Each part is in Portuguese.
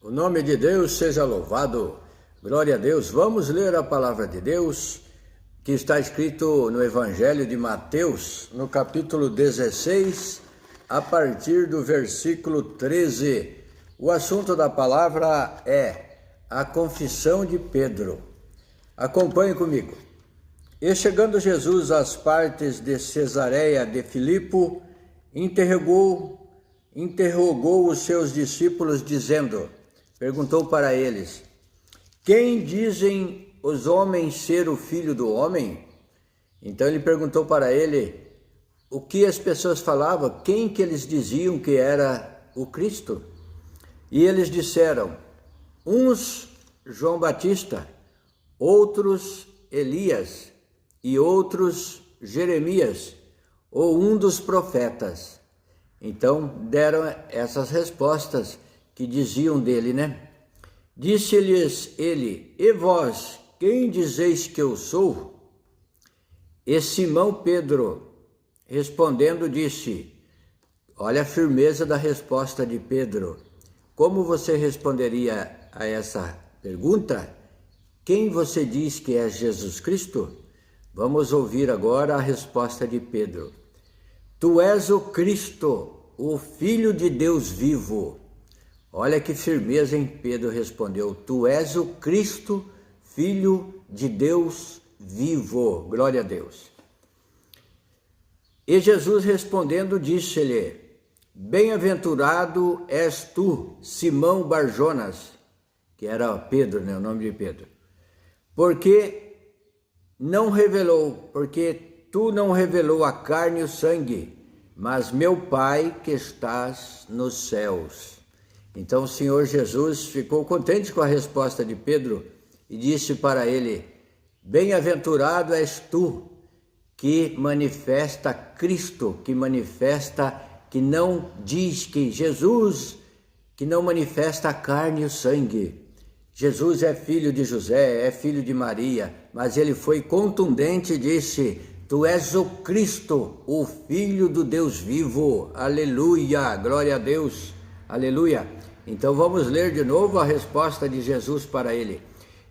O nome de Deus seja louvado. Glória a Deus. Vamos ler a palavra de Deus que está escrito no Evangelho de Mateus, no capítulo 16, a partir do versículo 13. O assunto da palavra é a confissão de Pedro. Acompanhe comigo. E chegando Jesus às partes de Cesareia de Filipe, interrogou os seus discípulos, dizendo, perguntou para eles, quem dizem os homens ser o Filho do Homem? Então ele perguntou para ele o que as pessoas falavam, quem que eles diziam que era o Cristo. E eles disseram, uns João Batista, outros Elias e outros Jeremias, ou um dos profetas. Então deram essas respostas que diziam dele, né? Disse-lhes ele, e vós, quem dizeis que eu sou? E Simão Pedro, respondendo, disse, olha a firmeza da resposta de Pedro. Como você responderia a essa pergunta? Quem você diz que é Jesus Cristo? Vamos ouvir agora a resposta de Pedro. Tu és o Cristo, o Filho de Deus vivo. Olha que firmeza, hein? Pedro respondeu, tu és o Cristo, Filho de Deus vivo. Glória a Deus. E Jesus respondendo disse-lhe, bem-aventurado és tu, Simão Barjonas, que era Pedro, né? O nome de Pedro, porque tu não revelou a carne e o sangue, mas meu Pai que estás nos céus. Então o Senhor Jesus ficou contente com a resposta de Pedro e disse para ele, bem-aventurado és tu, que manifesta Cristo, que não diz que Jesus, que não manifesta a carne e o sangue. Jesus é filho de José, é filho de Maria, mas ele foi contundente e disse, tu és o Cristo, o Filho do Deus vivo. Aleluia, glória a Deus, aleluia. Então vamos ler de novo a resposta de Jesus para ele.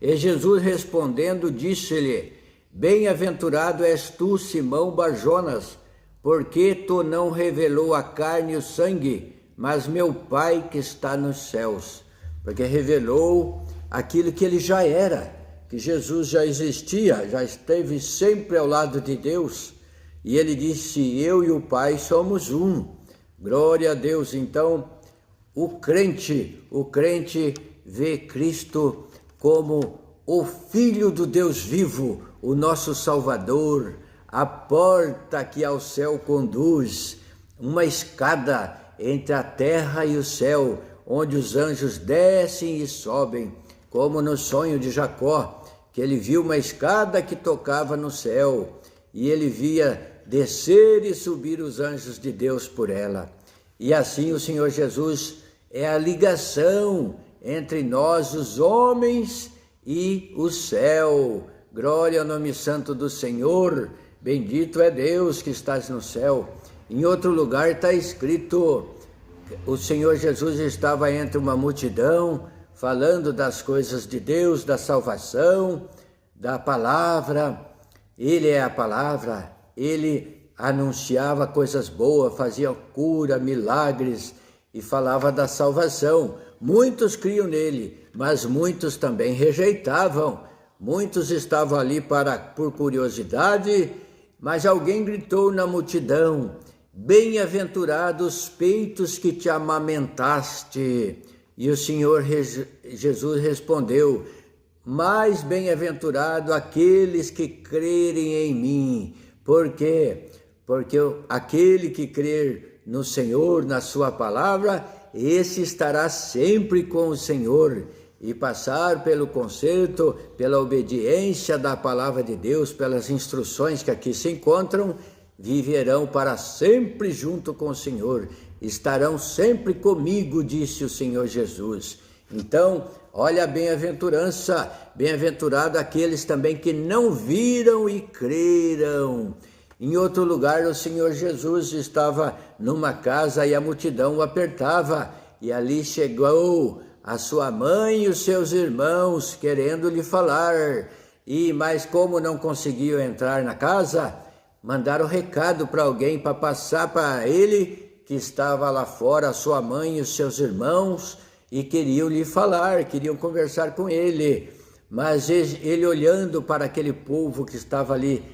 E Jesus respondendo disse-lhe, bem-aventurado és tu, Simão Barjonas, porque tu não revelou a carne e o sangue, mas meu Pai que está nos céus. Porque revelou aquilo que ele já era, que Jesus já existia, já esteve sempre ao lado de Deus. E ele disse, eu e o Pai somos um. Glória a Deus. Então, o crente vê Cristo como o Filho do Deus vivo, o nosso Salvador, a porta que ao céu conduz, uma escada entre a terra e o céu, onde os anjos descem e sobem, como no sonho de Jacó, que ele viu uma escada que tocava no céu, e ele via descer e subir os anjos de Deus por ela. E assim o Senhor Jesus é a ligação entre nós, os homens, e o céu. Glória ao nome santo do Senhor. Bendito é Deus que estás no céu. Em outro lugar está escrito, o Senhor Jesus estava entre uma multidão, falando das coisas de Deus, da salvação, da palavra. Ele é a palavra, ele anunciava coisas boas, fazia cura, milagres e falava da salvação. Muitos criam nele, mas muitos também rejeitavam. Muitos estavam ali por curiosidade, mas alguém gritou na multidão, bem-aventurados os peitos que te amamentaste. E o Senhor Jesus respondeu, mais bem-aventurado aqueles que crerem em mim. Por quê? Porque aquele que crer no Senhor, na sua palavra, esse estará sempre com o Senhor. E passar pelo conserto, pela obediência da palavra de Deus, pelas instruções que aqui se encontram, viverão para sempre junto com o Senhor. Estarão sempre comigo, disse o Senhor Jesus. Então, olha a bem-aventurança, bem-aventurado aqueles também que não viram e creram. Em outro lugar, o Senhor Jesus estava numa casa e a multidão o apertava, e ali chegou a sua mãe e os seus irmãos querendo lhe falar. Mas como não conseguiu entrar na casa, mandaram recado para alguém para passar para ele que estava lá fora, a sua mãe e os seus irmãos, e queriam lhe falar, queriam conversar com ele. Mas ele olhando para aquele povo que estava ali,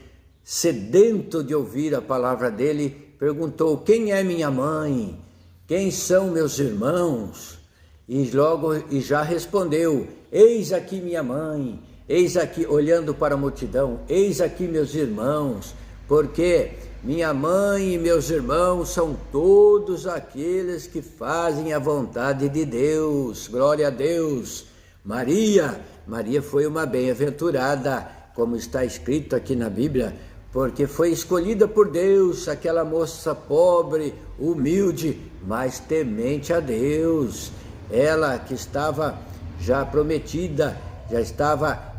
sedento de ouvir a palavra dele, perguntou: quem é minha mãe? Quem são meus irmãos? E já respondeu: eis aqui minha mãe, eis aqui, olhando para a multidão, eis aqui meus irmãos, porque minha mãe e meus irmãos são todos aqueles que fazem a vontade de Deus. Glória a Deus. Maria foi uma bem-aventurada, como está escrito aqui na Bíblia, porque foi escolhida por Deus, aquela moça pobre, humilde, mas temente a Deus. Ela que estava já prometida,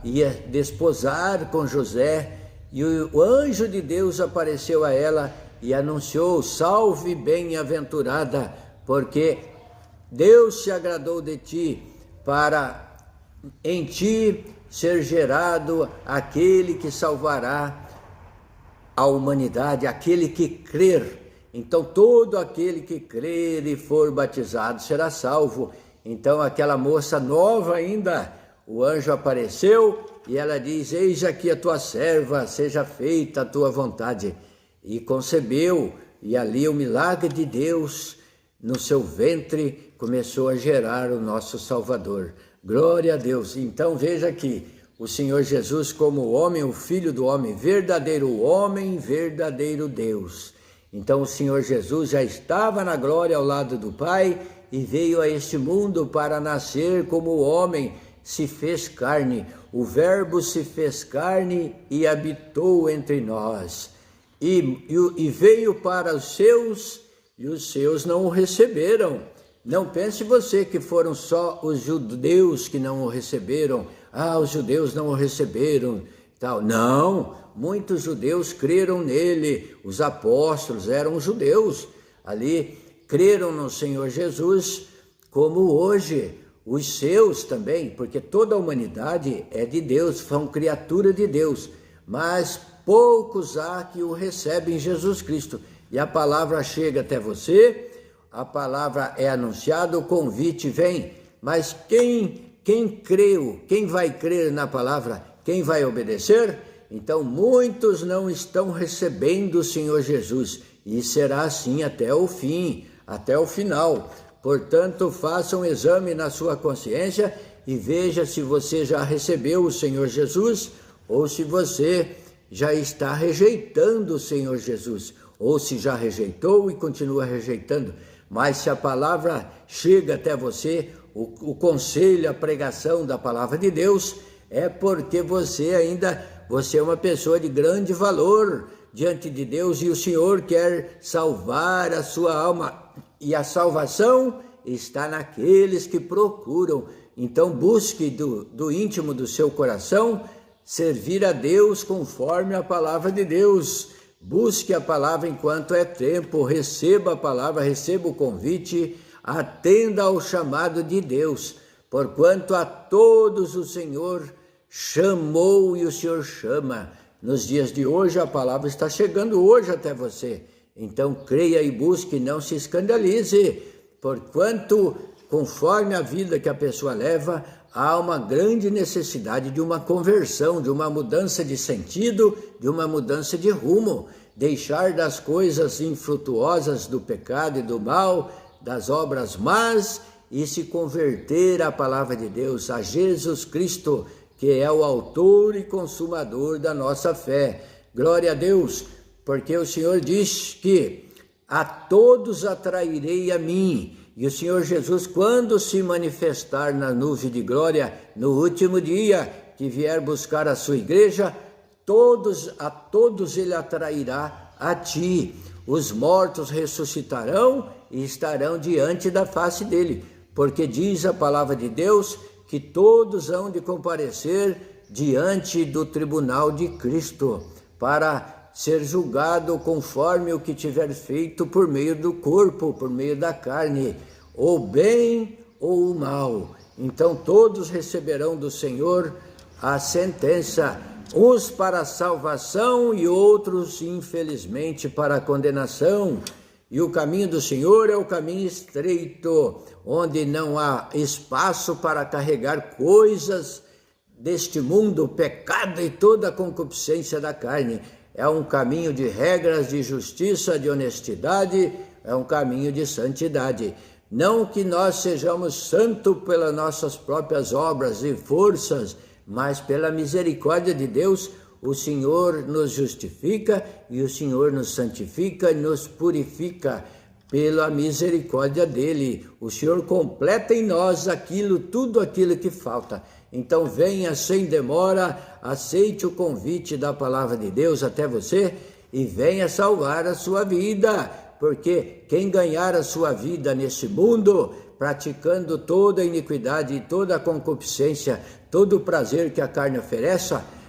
ia desposar com José, e o anjo de Deus apareceu a ela e anunciou: salve bem-aventurada, porque Deus se agradou de ti, para em ti ser gerado aquele que salvará a humanidade, aquele que crer. Então todo aquele que crer e for batizado será salvo. Então aquela moça nova ainda, o anjo apareceu e ela diz: eis aqui a tua serva, seja feita a tua vontade. E concebeu, e ali o milagre de Deus no seu ventre começou a gerar o nosso Salvador. Glória a Deus. Então veja aqui, o Senhor Jesus como homem, o Filho do homem, verdadeiro homem, verdadeiro Deus. Então o Senhor Jesus já estava na glória ao lado do Pai e veio a este mundo para nascer como homem, se fez carne. O Verbo se fez carne e habitou entre nós. E veio para os seus, e os seus não o receberam. Não pense você que foram só os judeus que não o receberam. Os judeus não o receberam, tal. Não, muitos judeus creram nele. Os apóstolos eram judeus, ali creram no Senhor Jesus, como hoje os seus também, porque toda a humanidade é de Deus, são criatura de Deus, mas poucos há que o recebem em Jesus Cristo. E a palavra chega até você, a palavra é anunciada, o convite vem, mas quem creu, quem vai crer na palavra, quem vai obedecer? Então muitos não estão recebendo o Senhor Jesus, e será assim até o fim, até o final. Portanto, faça um exame na sua consciência e veja se você já recebeu o Senhor Jesus ou se você já está rejeitando o Senhor Jesus, ou se já rejeitou e continua rejeitando. Mas se a palavra chega até você, o conselho, a pregação da palavra de Deus, é porque você é uma pessoa de grande valor diante de Deus, e o Senhor quer salvar a sua alma. E a salvação está naqueles que procuram. Então busque do íntimo do seu coração servir a Deus conforme a palavra de Deus. Busque a palavra enquanto é tempo, receba a palavra, receba o convite, atenda ao chamado de Deus, porquanto a todos o Senhor chamou e o Senhor chama. Nos dias de hoje a palavra está chegando hoje até você. Então creia e busque, não se escandalize, porquanto conforme a vida que a pessoa leva, há uma grande necessidade de uma conversão, de uma mudança de sentido, de uma mudança de rumo, deixar das coisas infrutuosas do pecado e do mal, das obras más, e se converter à palavra de Deus, a Jesus Cristo, que é o autor e consumador da nossa fé. Glória a Deus, porque o Senhor diz que a todos atrairei a mim. E o Senhor Jesus, quando se manifestar na nuvem de glória, no último dia, que vier buscar a sua igreja, a todos ele atrairá a ti. Os mortos ressuscitarão e estarão diante da face dele, porque diz a palavra de Deus que todos hão de comparecer diante do tribunal de Cristo, para ser julgado conforme o que tiver feito por meio do corpo, por meio da carne, ou bem ou o mal. Então todos receberão do Senhor a sentença, uns para a salvação e outros, infelizmente, para a condenação. E o caminho do Senhor é o caminho estreito, onde não há espaço para carregar coisas deste mundo, o pecado e toda a concupiscência da carne. É um caminho de regras, de justiça, de honestidade, é um caminho de santidade. Não que nós sejamos santos pelas nossas próprias obras e forças, mas pela misericórdia de Deus, o Senhor nos justifica e o Senhor nos santifica e nos purifica pela misericórdia dele. O Senhor completa em nós tudo aquilo que falta. Então venha sem demora, aceite o convite da palavra de Deus até você e venha salvar a sua vida, porque quem ganhar a sua vida nesse mundo, praticando toda a iniquidade e toda a concupiscência, todo o prazer que a carne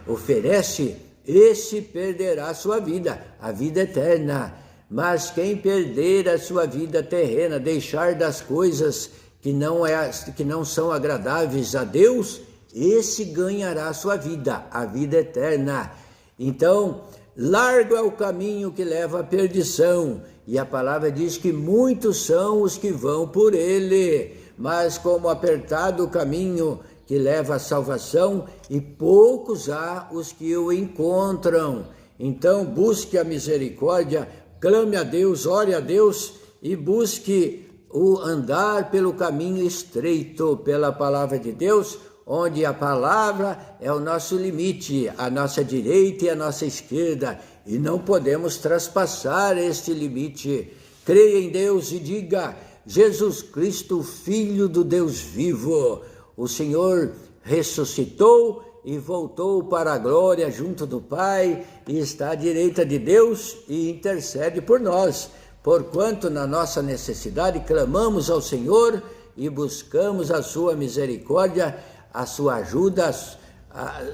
oferece, esse perderá a sua vida, a vida eterna. Mas quem perder a sua vida terrena, deixar das coisas que não são agradáveis a Deus, esse ganhará a sua vida, a vida eterna. Então, largo é o caminho que leva à perdição, e a palavra diz que muitos são os que vão por ele, mas como apertado o caminho que leva à salvação, e poucos há os que o encontram. Então, busque a misericórdia, clame a Deus, ore a Deus e busque o andar pelo caminho estreito, pela palavra de Deus, onde a palavra é o nosso limite, a nossa direita e a nossa esquerda, e não podemos traspassar este limite. Creia em Deus e diga: Jesus Cristo, Filho do Deus vivo, o Senhor ressuscitou e voltou para a glória junto do Pai, e está à direita de Deus e intercede por nós, porquanto na nossa necessidade clamamos ao Senhor e buscamos a sua misericórdia, a sua ajuda,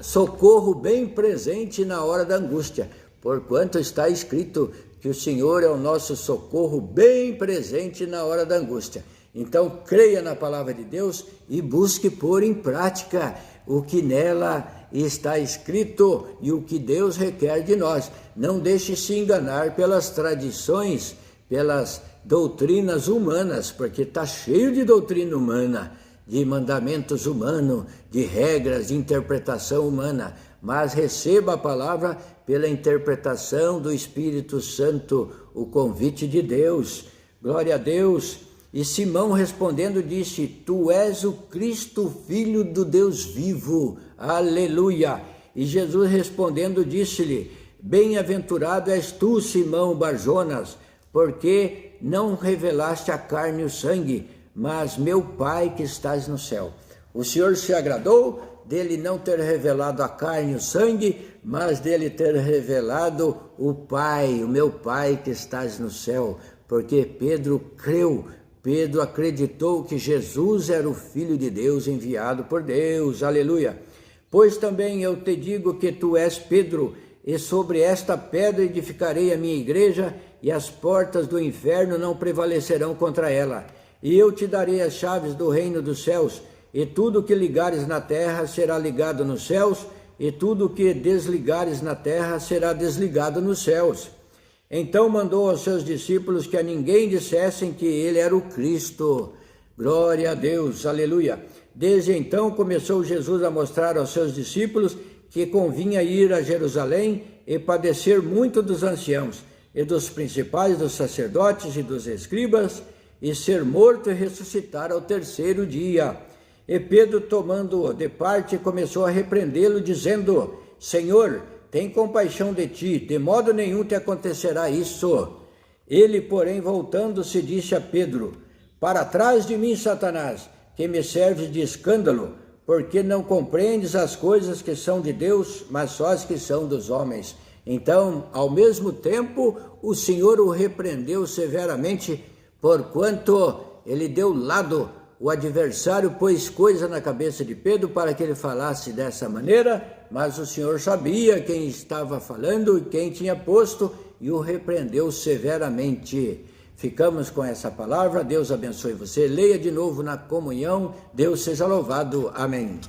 socorro bem presente na hora da angústia, porquanto está escrito que o Senhor é o nosso socorro bem presente na hora da angústia. Então creia na palavra de Deus e busque pôr em prática o que nela está escrito e o que Deus requer de nós. Não deixe se enganar pelas tradições, pelas doutrinas humanas, porque está cheio de doutrina humana, de mandamentos humanos, de regras, de interpretação humana, mas receba a palavra pela interpretação do Espírito Santo, o convite de Deus. Glória a Deus. E Simão respondendo disse: Tu és o Cristo, Filho do Deus vivo. Aleluia. E Jesus respondendo disse-lhe: Bem-aventurado és tu, Simão Barjonas, porque não revelaste a carne e o sangue, mas meu Pai que estás no céu. O Senhor se agradou dele não ter revelado a carne e o sangue, mas dele ter revelado o Pai, o meu Pai que estás no céu, porque Pedro creu, Pedro acreditou que Jesus era o Filho de Deus enviado por Deus, aleluia. Pois também eu te digo que tu és Pedro, e sobre esta pedra edificarei a minha igreja, e as portas do inferno não prevalecerão contra ela. E eu te darei as chaves do reino dos céus, e tudo que ligares na terra será ligado nos céus, e tudo que desligares na terra será desligado nos céus. Então mandou aos seus discípulos que a ninguém dissessem que ele era o Cristo. Glória a Deus, aleluia. Desde então começou Jesus a mostrar aos seus discípulos que convinha ir a Jerusalém e padecer muito dos anciãos, e dos principais dos sacerdotes e dos escribas, e ser morto e ressuscitar ao terceiro dia. E Pedro, tomando-o de parte, começou a repreendê-lo, dizendo: Senhor, tem compaixão de ti, de modo nenhum te acontecerá isso. Ele, porém, voltando-se, disse a Pedro: Para trás de mim, Satanás, que me serves de escândalo, porque não compreendes as coisas que são de Deus, mas só as que são dos homens. Então, ao mesmo tempo, o Senhor o repreendeu severamente, porquanto ele deu lado. O adversário pôs coisa na cabeça de Pedro para que ele falasse dessa maneira, mas o Senhor sabia quem estava falando e quem tinha posto, e o repreendeu severamente. Ficamos com essa palavra, Deus abençoe você. Leia de novo na comunhão, Deus seja louvado. Amém.